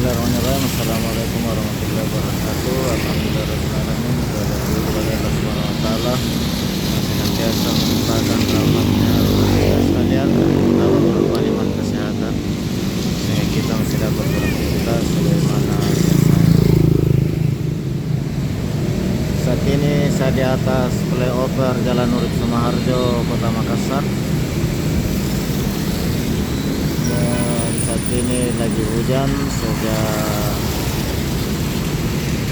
Bismillahirrahmanirrahim. Assalamualaikum warahmatullahi wabarakatuh. Alhamdulillahirrahmanirrahim. Allah Subhanahu wa taala senantiasa melimpahkan rahmatnya kepada kita sekalian, terutama berupa nikmat kesehatan sehingga kita masih dapat beraktivitas sebagaimana biasanya. Saat ini saya di atas flyover Jalan Urip Sumaharjo, Kota Makassar. Saat ini lagi hujan sejak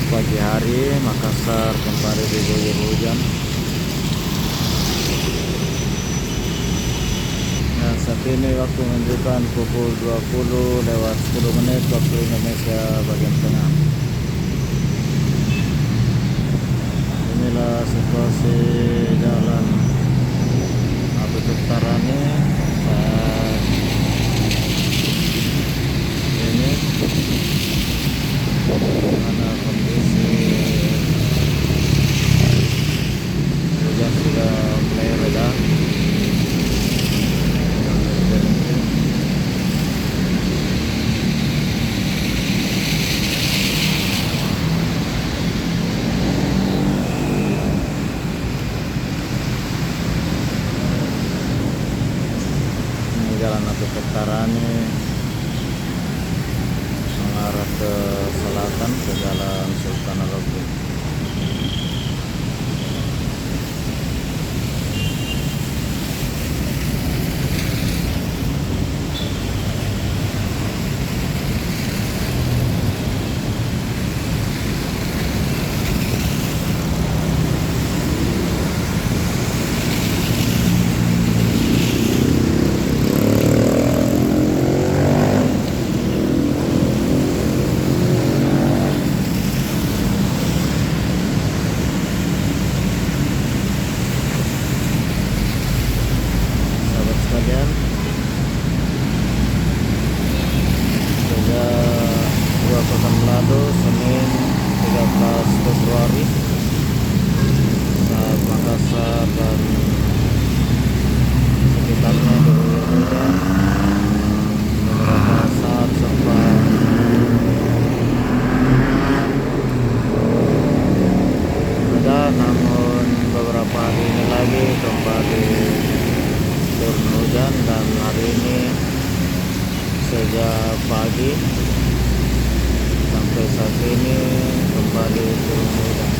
pagi hari. Makassar kembali diguyur hujan. Nah, saat ini waktu menunjukkan pukul 20:10 waktu Indonesia bagian tengah. Inilah situasi jalan Abu Tarani saat ini, mana kondisi hujan sudah mulai reda. Ini jalan Abu Tarani mengarah ke selatan ke Jalan Sultan Al-Agung. Sekalian, sejak 2 pekan lalu, Senin 13 Februari, saat Makassar dan sekitarnya diguyur hujan, beberapa saat sempat reda, namun beberapa hari ini lagi kembali turun hujan, dan hari ini sejak pagi sampai saat ini kembali turun hujan.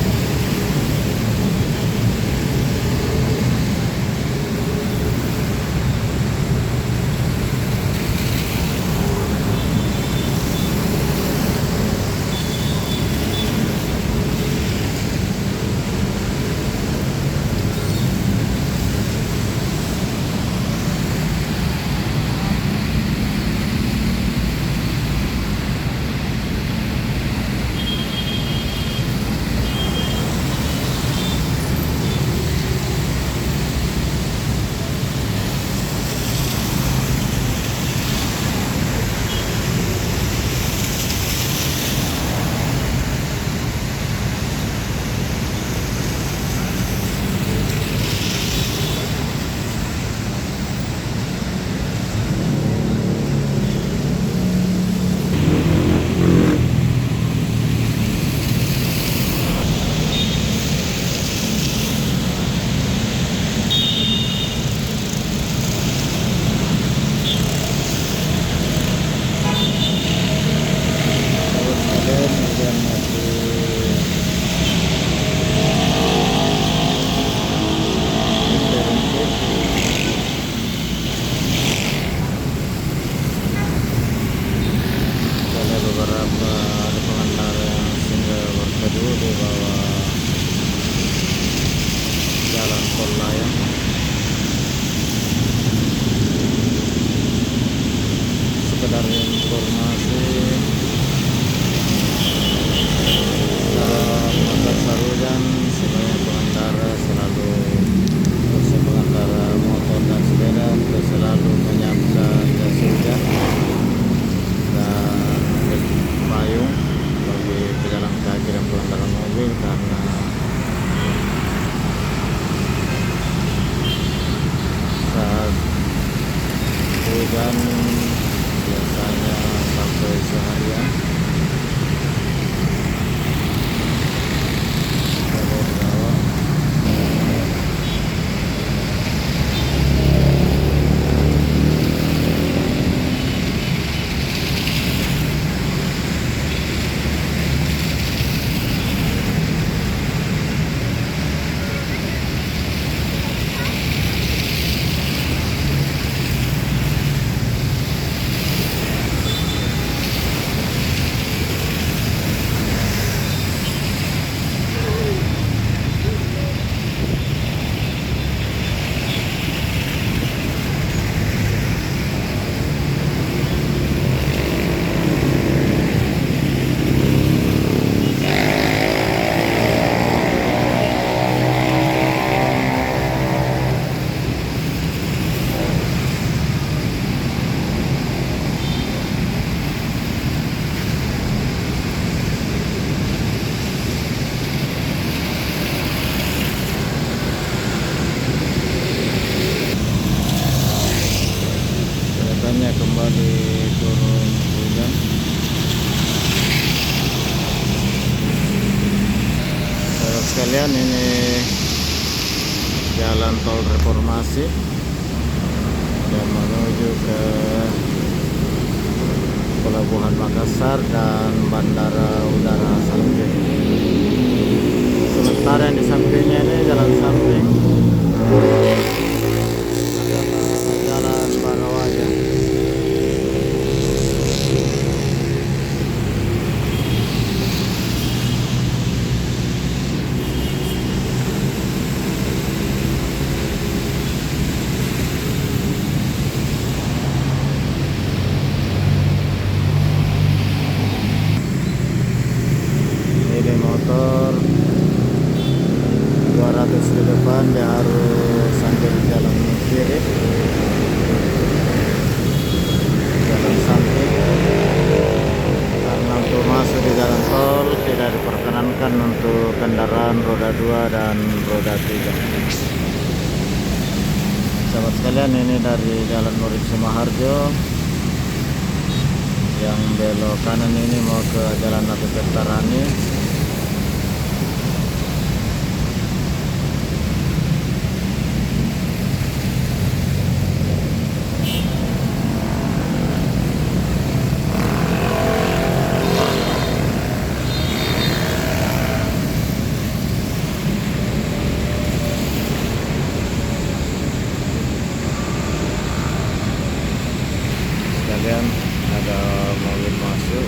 Hujan masih ada beberapa pengendara yang singgah berteduh di bawah jalan tol layang. Sekedar informasi, saat Makassar hujan, sebenarnya pengendara selalu, khususnya pengendara motor dan sepeda, itu selalu menyiapkan jas hujan dan payung bagi pejalan kaki dan pengendara mobil, karena saat hujan biasanya sampai sekalian, ini jalan tol Reformasi yang menuju ke Pelabuhan Makassar dan Bandara Udara Samping. Sementara yang di sampingnya ini jalan samping adalah Jalan Barawaja. Ini motor 200 di depan, dia harus sambil jalan kiri, jalan samping, karena untuk masuk di jalan tol tidak diperkenankan untuk kendaraan roda 2 dan roda 3. Sahabat sekalian, ini dari Jalan Urip Sumaharjo yang belok kanan ini mau ke Jalan Natu Tirtarani. Sekalian ada mobil masuk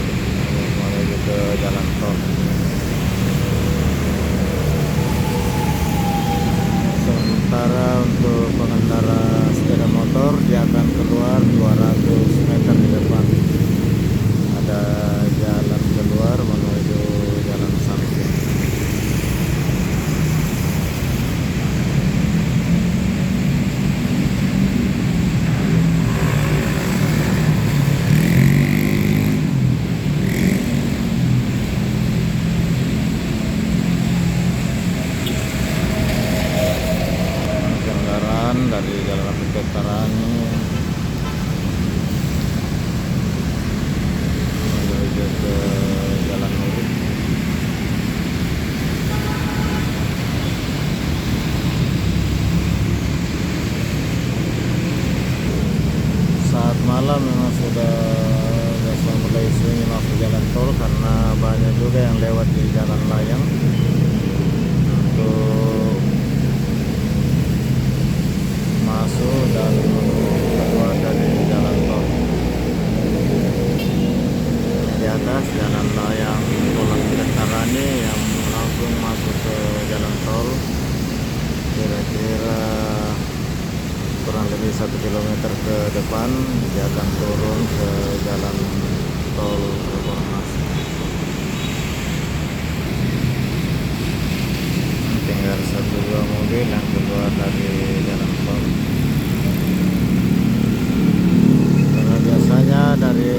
menuju ke jalan tol. Sementara untuk pengendara sepeda motor, dia akan keluar 200 meter di depan. Ada jalan keluar menuju jalan samping. Dari Jalan Natu Tirtarani menuju ke Jalan Urip. Saat malam memang sudah mulai sunyi masuk jalan tol karena banyak juga yang lewat di jalan layang untuk masuk dan keluar dari jalan tol. Di atas jalan layang Tol Tirtarani yang langsung masuk ke jalan tol, kira-kira kurang lebih 1 kilometer ke depan dia akan turun ke jalan tol Reformasi. Tinggal 1-2 mobil yang keluar dari jalan tol. Karena biasanya dari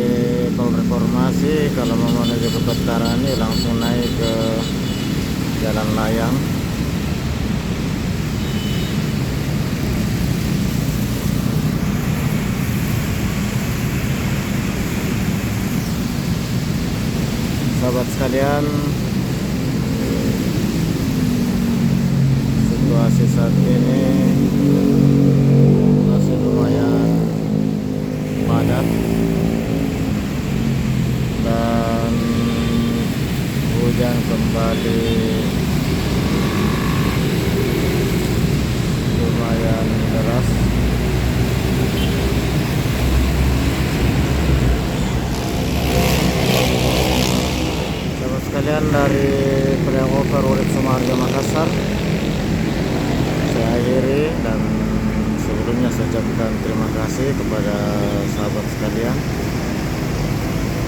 tol Reformasi kalau mau menuju ke Tirtarani langsung naik ke jalan layang. Sahabat sekalian, situasi saat ini masih lumayan padat dan hujan kembali lumayan deras. Sahabat sekalian, dari Flyover Urip Sumaharjo Makassar saya akhiri, dan sebelumnya saya ucapkan terima kasih kepada sahabat sekalian,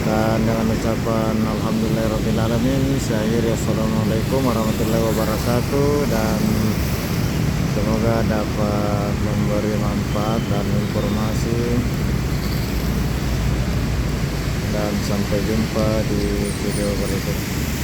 dan dengan ucapan alhamdulillahirrahmanirrahim saya akhiri. Assalamualaikum warahmatullahi wabarakatuh, dan semoga dapat memberi manfaat dan informasi, dan sampai jumpa di video berikutnya.